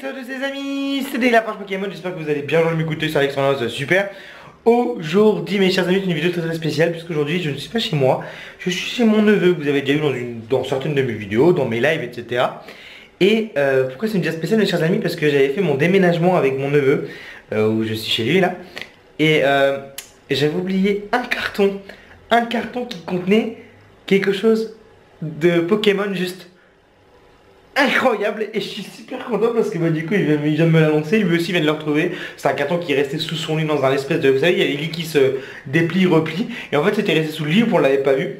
Salut les amis, c'est la page Pokémon, j'espère que vous allez bien m'écouter, c'est Alexandre, super. Aujourd'hui mes chers amis, c'est une vidéo très spéciale puisqu'aujourd'hui je ne suis pas chez moi, je suis chez mon neveu, que vous avez déjà vu dans certaines de mes vidéos, dans mes lives, etc. Et pourquoi c'est une vidéo spéciale mes chers amis? Parce que j'avais fait mon déménagement avec mon neveu, où je suis chez lui là. Et j'avais oublié un carton qui contenait quelque chose de Pokémon juste incroyable, et je suis super content parce que du coup il vient de me l'annoncer, lui aussi vient de le retrouver. C'est un carton qui est resté sous son lit dans un espèce de, vous savez, il y a les lits qui se déplient, replient, et en fait c'était resté sous le lit, on l'avait pas vu.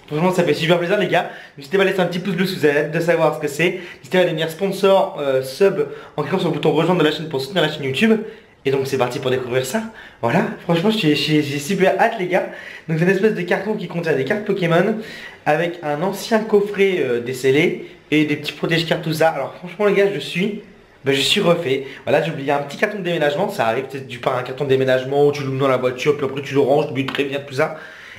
Franchement ça fait super plaisir les gars. N'hésitez pas à laisser un petit pouce bleu si vous avez hâte de savoir ce que c'est. N'hésitez pas à devenir sponsor, sub en cliquant sur le bouton rejoindre de la chaîne pour soutenir la chaîne YouTube. Et donc c'est parti pour découvrir ça. Voilà, franchement j'ai super hâte les gars. Donc c'est une espèce de carton qui contient des cartes Pokémon avec un ancien coffret décellé et des petits protège-cartes, tout ça. Alors franchement les gars, je suis refait. Voilà, j'ai oublié un petit carton de déménagement. Ça arrive peut-être du par un carton de déménagement où tu le mets dans la voiture, puis après tu le ranges, tu oublies de prévenir tout ça.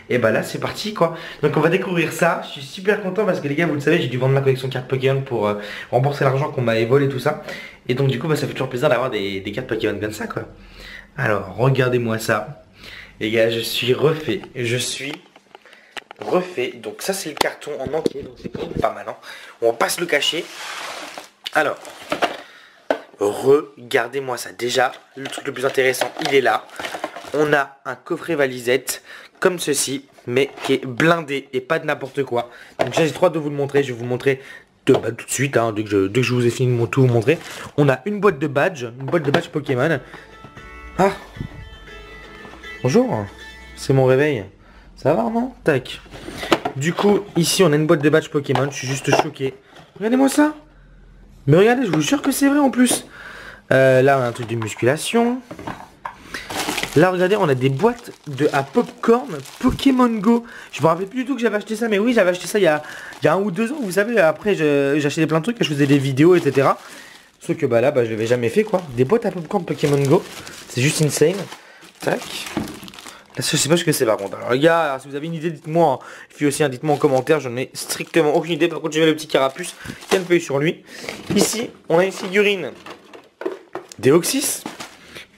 Et bah là c'est parti quoi. Donc on va découvrir ça. Je suis super content parce que les gars, vous le savez, j'ai dû vendre ma collection de cartes Pokémon pour rembourser l'argent qu'on m'avait volé, tout ça. Et donc du coup bah, ça fait toujours plaisir d'avoir des cartes Pokémon comme ça quoi. Alors regardez-moi ça. Les gars, je suis refait. Donc ça c'est le carton en entier, donc c'est quand même pas mal hein. On va pas se le cacher. Alors regardez-moi ça. Déjà le truc le plus intéressant, il est là. On a un coffret valisette comme ceci, mais qui est blindé et pas de n'importe quoi. Donc j'ai trop hâte de vous le montrer. Je vais vous le montrer tout de suite hein, dès que je vous ai fini de tout vous montrer. On a une boîte de badge Pokémon. Ah bonjour, c'est mon réveil. Ça va non? Tac. Du coup, ici on a une boîte de badge Pokémon, je suis juste choqué. Regardez-moi ça. Mais regardez, je vous jure que c'est vrai en plus. Là on a un truc de musculation. Là regardez, on a des boîtes à popcorn Pokémon Go. Je me rappelle plus du tout que j'avais acheté ça, mais oui j'avais acheté ça il y a 1 ou 2 ans. Vous savez, après j'achetais plein de trucs, je faisais des vidéos, etc. Sauf que bah là, je l'avais jamais fait quoi. Des boîtes à popcorn Pokémon Go. C'est juste insane. Tac. Là, je sais pas ce que c'est par contre. Alors les gars, si vous avez une idée, dites-moi. Et puis aussi, dites-moi en commentaire. J'en ai strictement aucune idée. Par contre, j'ai le petit carapuce qui a une feuille sur lui. Ici, on a une figurine Deoxys.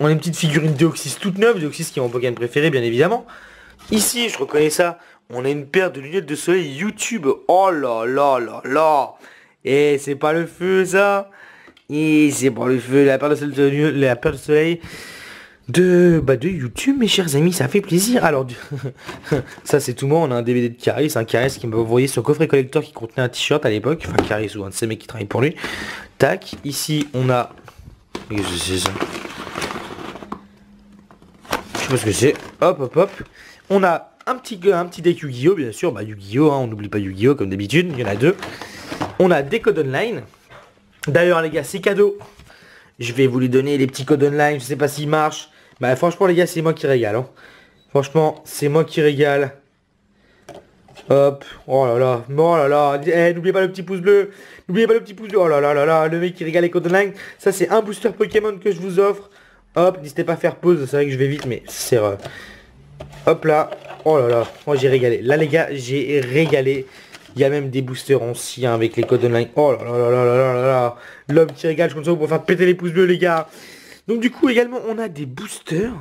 On a une petite figurine Deoxys toute neuve. Deoxys qui est mon Pokémon préféré, bien évidemment. Ici, je reconnais ça. On a une paire de lunettes de soleil YouTube. Oh là là là là. Et c'est pas le feu ça. Et c'est pas le feu. La paire de soleil. De YouTube mes chers amis, ça fait plaisir. Alors ça c'est tout moi, on a un DVD de Caris, un Caris qui m'a envoyé son coffret collector qui contenait un t-shirt à l'époque, enfin Caris ou un de ces mecs qui travaille pour lui. Tac, ici on a, je sais pas ce que c'est. Hop, on a un petit deck Yu-Gi-Oh bien sûr, Yu-Gi-Oh hein, on n'oublie pas Yu-Gi-Oh comme d'habitude, il y en a 2. On a des codes online. D'ailleurs les gars, c'est cadeau. Je vais vous les donner, les petits codes online, je sais pas s'ils marchent. Bah franchement les gars, c'est moi qui régale hein. Franchement, c'est moi qui régale. Hop, oh là là, eh, n'oubliez pas le petit pouce bleu. N'oubliez pas le petit pouce bleu, oh là là là là, le mec qui régale les codes online. Ça c'est un booster Pokémon que je vous offre. Hop, n'hésitez pas à faire pause, c'est vrai que je vais vite mais c'est... Hop là, oh là là, moi j'ai régalé. Là les gars, j'ai régalé. Il y a même des boosters anciens avec les codes online. Oh là là là là là là là. L'homme qui régale, je compte sur vous pour faire péter les pouces bleus les gars. Donc du coup également on a des boosters.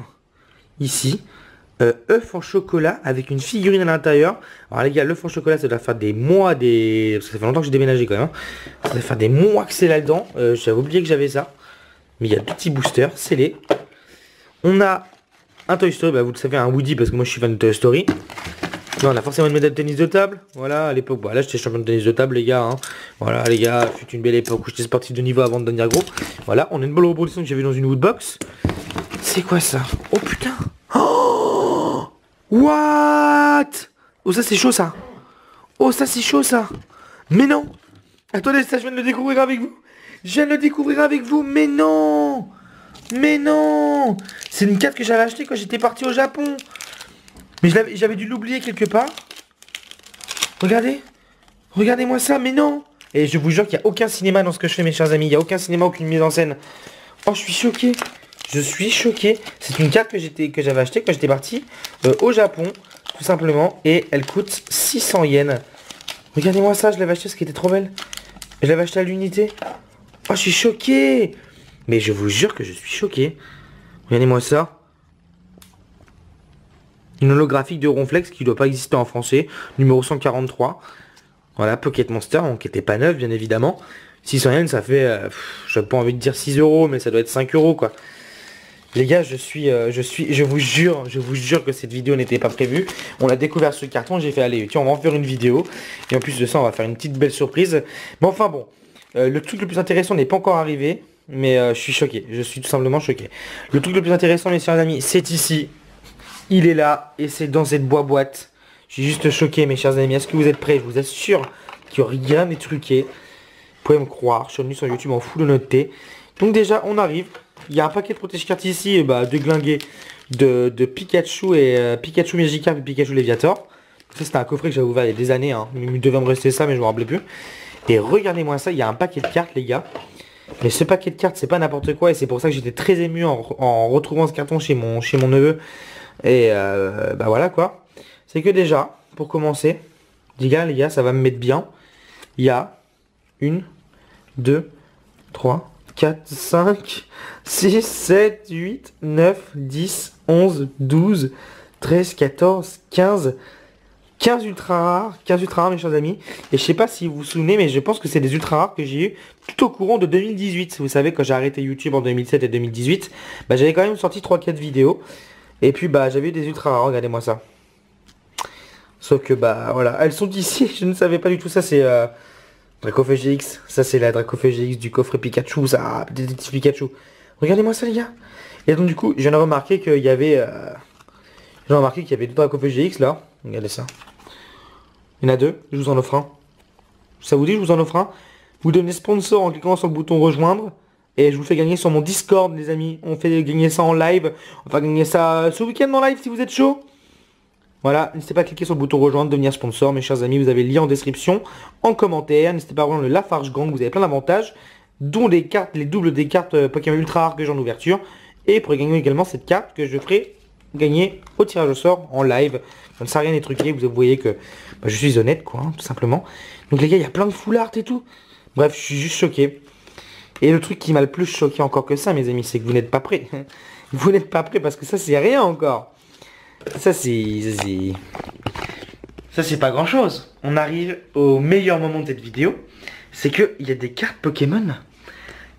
Ici. œuf en chocolat avec une figurine à l'intérieur. Alors les gars, l'œuf en chocolat ça doit faire des mois, parce que ça fait longtemps que j'ai déménagé quand même. Ça doit faire des mois que c'est là-dedans. J'avais oublié que j'avais ça. Mais il y a 2 petits boosters, c'est les. On a un Toy Story, vous le savez, un Woody parce que moi je suis fan de Toy Story. Non, on a forcément une médaille de tennis de table. Voilà, à l'époque, là j'étais champion de tennis de table les gars hein. Voilà les gars, fut une belle époque où j'étais sportif de niveau avant de devenir gros. Voilà, on a une bonne reproduction que j'ai vue dans une woodbox. C'est quoi ça? Oh putain. Oh what? Oh ça c'est chaud ça. Oh ça c'est chaud ça. Mais non. Attendez, ça je viens de le découvrir avec vous. Je viens de le découvrir avec vous, mais non. Mais non. C'est une carte que j'avais achetée quand j'étais parti au Japon. Mais j'avais dû l'oublier quelque part. Regardez. Regardez-moi ça, mais non. Et je vous jure qu'il n'y a aucun cinéma dans ce que je fais mes chers amis. Il n'y a aucun cinéma, aucune mise en scène. Oh, je suis choqué. Je suis choqué. C'est une carte que j'avais achetée quand j'étais parti au Japon, tout simplement. Et elle coûte 600 yens. Regardez-moi ça, je l'avais acheté parce qu'elle était trop belle. Je l'avais acheté à l'unité. Oh, je suis choqué. Mais je vous jure que je suis choqué. Regardez-moi ça. Une holographique de Ronflex qui ne doit pas exister en français. Numéro 143. Voilà, Pocket Monster, donc qui n'était pas neuf, bien évidemment. 600 yens, ça fait, j'ai pas envie de dire 6 euros, mais ça doit être 5 euros, quoi. Les gars, je vous jure que cette vidéo n'était pas prévue. On a découvert ce carton, j'ai fait, allez, tiens, on va en faire une vidéo. Et en plus de ça, on va faire une petite belle surprise. Mais enfin bon, le truc le plus intéressant n'est pas encore arrivé. Mais je suis choqué, je suis tout simplement choqué. Le truc le plus intéressant, mes chers amis, c'est ici. Il est là, et c'est dans cette boîte. Je suis juste choqué, mes chers amis. Est-ce que vous êtes prêts? Je vous assure qu'il n'y a rien n'est truqué. Vous pouvez me croire, je suis venu sur YouTube en full honnêteté. Donc déjà, on arrive. Il y a un paquet de protège-cartes ici, et bah, de glingués de Pikachu et Pikachu Magikarp et Pikachu Léviator. Ça, c'était un coffret que j'avais ouvert il y a des années. Hein. Il devait me rester ça, mais je me rappelais plus. Et regardez-moi ça, il y a un paquet de cartes, les gars. Mais ce paquet de cartes, c'est pas n'importe quoi. Et c'est pour ça que j'étais très ému en retrouvant ce carton chez mon neveu. Et bah voilà quoi. C'est que déjà, pour commencer, les gars, ça va me mettre bien. Il y a 1, 2, 3, 4, 5, 6, 7, 8, 9, 10, 11, 12, 13, 14, 15... 15 ultra rares mes chers amis. Et je sais pas si vous vous souvenez, mais je pense que c'est des ultra rares que j'ai eu tout au courant de 2018. Vous savez, quand j'ai arrêté YouTube en 2007 et 2018, bah, j'avais quand même sorti 3-4 vidéos. Et puis bah j'avais eu des ultra rares, regardez-moi ça. Sauf que bah voilà, elles sont ici, je ne savais pas du tout. Ça c'est Dracofeu GX, ça c'est la Dracofeu GX du coffret Pikachu, ça, détective Pikachu. Regardez-moi ça les gars. Et donc du coup, je viens de remarquer qu'il y avait... J'ai remarqué qu'il y avait deux Dracofeu GX là. Regardez ça. Il y en a deux, je vous en offre un. Ça vous dit, je vous en offre un. Vous donnez sponsor en cliquant sur le bouton rejoindre. Et je vous fais gagner sur mon Discord, les amis. On fait gagner ça en live. On va gagner ça ce week-end en live si vous êtes chaud. Voilà, n'hésitez pas à cliquer sur le bouton rejoindre, devenir sponsor, mes chers amis. Vous avez le lien en description, en commentaire. N'hésitez pas à rejoindre le Lafarge Gang, vous avez plein d'avantages. Dont les cartes, les doubles des cartes Pokémon ultra rares que j'ai en ouverture. Et pour gagner également cette carte que je ferai gagner au tirage au sort en live. Comme ça, rien n'est truqué. Vous voyez que bah, je suis honnête, quoi, hein, tout simplement. Donc les gars, il y a plein de full art et tout. Bref, je suis juste choqué. Et le truc qui m'a le plus choqué encore que ça, mes amis, c'est que vous n'êtes pas prêts. Vous n'êtes pas prêts parce que ça, c'est rien encore. Ça, c'est pas grand chose. On arrive au meilleur moment de cette vidéo. C'est qu'il y a des cartes Pokémon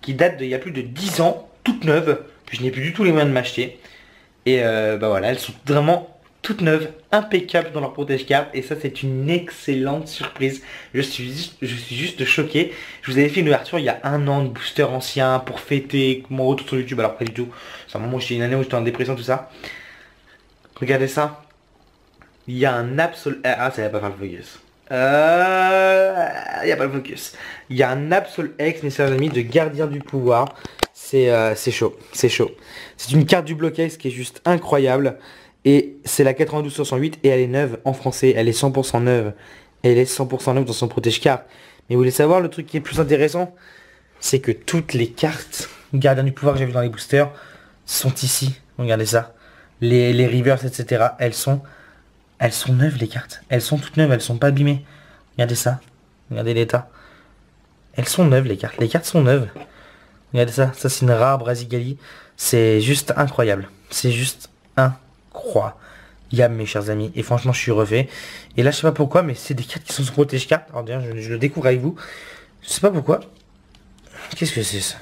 qui datent d'il y a plus de 10 ans, toutes neuves. Je n'ai plus du tout les moyens de m'acheter. Et bah voilà, elles sont vraiment toutes neuves, impeccables dans leur protège-cartes. Et ça, c'est une excellente surprise. Je suis juste choqué. Je vous avais fait une ouverture il y a un an de booster ancien pour fêter mon retour sur YouTube. Alors pas du tout. C'est un moment où j'étais une année où j'étais en dépression, tout ça. Regardez ça. Il y a un absolu... Ah, ça va pas faire le focus. Il n'y a pas le focus. Il y a un Absol X, mes chers amis, de Gardien du Pouvoir. C'est chaud, c'est chaud. C'est une carte du Block X qui est juste incroyable. Et c'est la 92-68 et elle est neuve en français. Elle est 100% neuve. Elle est 100% neuve dans son protège-carte. Mais vous voulez savoir le truc qui est plus intéressant? C'est que toutes les cartes Gardien du Pouvoir que j'ai vu dans les boosters sont ici. Regardez ça. Les reverse, etc. Elles sont neuves les cartes. Elles sont toutes neuves, elles sont pas abîmées. Regardez ça. Regardez l'état. Elles sont neuves les cartes. Les cartes sont neuves. Regardez ça. Ça c'est une rare Brasigali. C'est juste incroyable. C'est juste incroyable mes chers amis. Et franchement je suis refait. Et là je sais pas pourquoi mais c'est des cartes qui sont sur protège cartes. Alors d'ailleurs je le découvre avec vous. Je sais pas pourquoi. Qu'est-ce que c'est ça?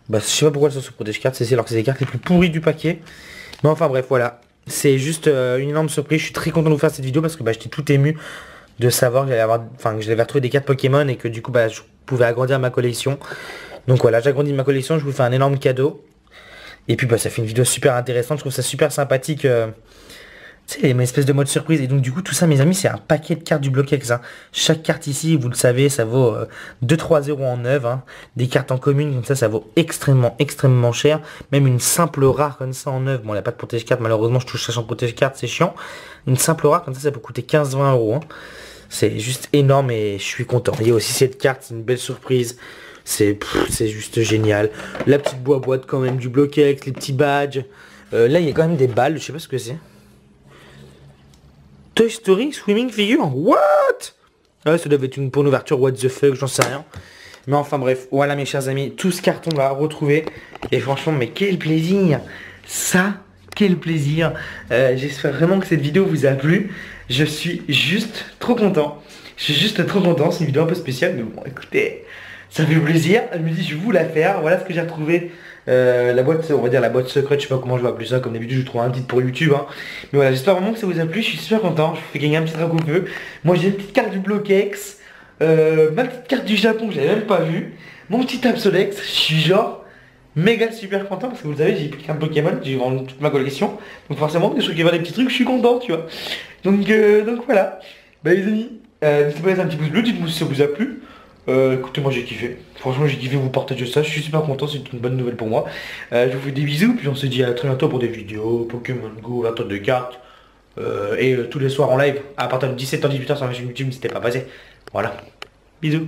Bah je sais pas pourquoi elles sont sur protège cartes. C'est alors que c'est les cartes les plus pourries du paquet. Mais enfin bref voilà. C'est juste une énorme surprise. Je suis très content de vous faire cette vidéo parce que bah, j'étais tout ému de savoir que j'avais retrouvé des cartes Pokémon et que du coup bah, je pouvais agrandir ma collection. Donc voilà, j'agrandis ma collection, je vous fais un énorme cadeau. Et puis bah, ça fait une vidéo super intéressante, je trouve ça super sympathique. Tu sais, une espèce de mode surprise. Et donc du coup tout ça mes amis c'est un paquet de cartes du Block X. Hein. Chaque carte ici, vous le savez, ça vaut 2-3 euros en neuve. Hein. Des cartes en commune comme ça vaut extrêmement cher. Même une simple rare comme ça en neuve. Bon, il n'y a pas de protège carte, malheureusement je touche ça sans protège carte, c'est chiant. Une simple rare comme ça peut coûter 15-20 euros. Hein. C'est juste énorme et je suis content. Il y a aussi cette carte, c'est une belle surprise. C'est juste génial. La petite boîte quand même du Block X, les petits badges. Là il y a quand même des balles, je sais pas ce que c'est. Toy Story Swimming Figure. What? Ah, ça doit être pour une ouverture what the fuck, j'en sais rien. Mais enfin bref, voilà mes chers amis, tout ce carton là retrouvé. Et franchement, mais quel plaisir. Ça, quel plaisir. J'espère vraiment que cette vidéo vous a plu. Je suis juste trop content. Je suis juste trop content, c'est une vidéo un peu spéciale. Mais bon, écoutez, ça fait plaisir. Je me dis, je vais vous la faire. Voilà ce que j'ai retrouvé. La boîte, on va dire la boîte secrète, je sais pas comment je vais appeler ça, comme d'habitude je trouve un titre pour YouTube hein. Mais voilà, j'espère vraiment que ça vous a plu, je suis super content, je vous fais gagner un petit drapeau feu. Moi j'ai une petite carte du Bloquex, ma petite carte du Japon que j'avais même pas vue, mon petit Absolex, je suis genre méga super content parce que vous le savez j'ai plus qu'un Pokémon, j'ai vendu toute ma collection. Donc forcément, dès que je trouve qu'il y a des petits trucs, je suis content tu vois. Donc voilà, bah les amis, n'hésitez pas à laisser un petit pouce bleu, dites-moi si ça vous a plu. Écoutez, moi j'ai kiffé. Franchement, j'ai kiffé vous partager ça. Je suis super content, c'est une bonne nouvelle pour moi. Je vous fais des bisous, puis on se dit à très bientôt pour des vidéos Pokémon Go, 20 tonnes de cartes. Et tous les soirs en live, à partir de 17h-18h sur ma chaîne YouTube, n'hésitez pas à passer. Voilà. Bisous.